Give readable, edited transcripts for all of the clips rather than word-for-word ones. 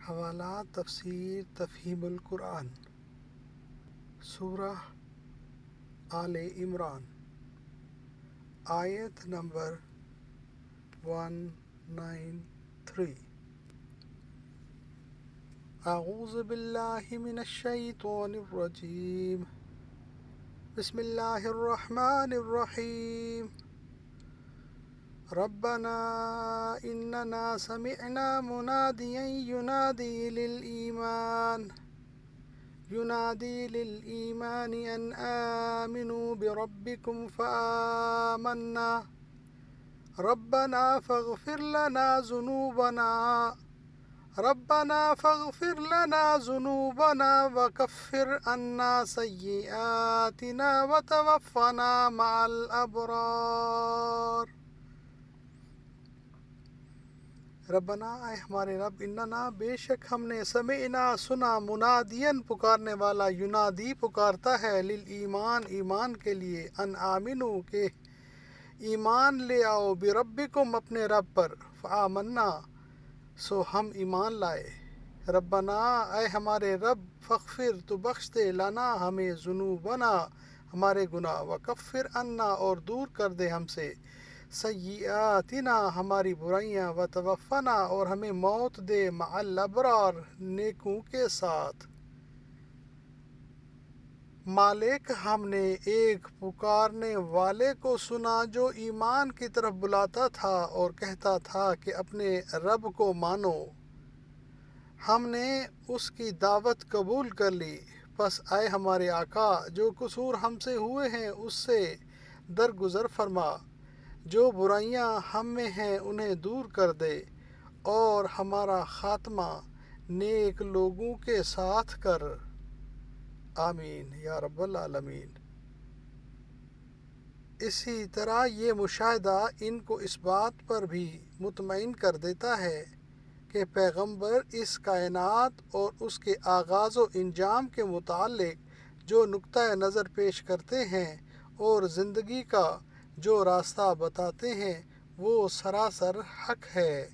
حوالہ تفسیر تفہیم القرآن، سورہ آل عمران، آیت نمبر 193۔ اعوذ باللہ من الشیطان الرجیم، بسم اللہ الرحمن الرحیم۔ ربنا اننا سمعنا منادیا ينادي للإيمان أن آمنوا بربكم فآمنا ربنا فاغفر لنا ذنوبنا وكفر عنا سيئاتنا وتوفنا مع الأبرار۔ ربنا، اے ہمارے رب، اننا بے شک ہم نے سمعنا سنا، منادین پکارنے والا، ینادی پکارتا ہے، للایمان ایمان کے لیے، ان آمنو کہ ایمان لے آؤ، بربکم اپنے رب پر، فآمنا سو ہم ایمان لائے، ربنا اے ہمارے رب، فاغفر تو بخش دے، لنا ہمیں، ذنوبنا ہمارے گناہ، وکفر عنا اور دور کر دے ہم سے، سیئاتنا ہماری برائیاں، وتوفنا اور ہمیں موت دے، مع الابرار نیکوں کے ساتھ۔ مالک، ہم نے ایک پکارنے والے کو سنا جو ایمان کی طرف بلاتا تھا اور کہتا تھا کہ اپنے رب کو مانو۔ ہم نے اس کی دعوت قبول کر لی، پس اے ہمارے آقا، جو قصور ہم سے ہوئے ہیں اس سے درگزر فرما، جو برائیاں ہم میں ہیں انہیں دور کر دے، اور ہمارا خاتمہ نیک لوگوں کے ساتھ کر، آمین یا رب العالمین۔ اسی طرح یہ مشاہدہ ان کو اس بات پر بھی مطمئن کر دیتا ہے کہ پیغمبر اس کائنات اور اس کے آغاز و انجام کے متعلق جو نقطہ نظر پیش کرتے ہیں اور زندگی کا جو راستہ بتاتے ہیں وہ سراسر حق ہے۔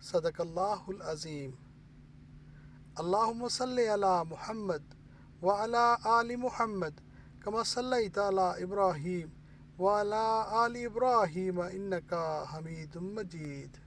صدق اللہ العظیم۔ اللہم صلی علی محمد وعلی آل محمد کما صلیت علی ابراہیم وعلی آل ابراہیم انکا حمید مجید۔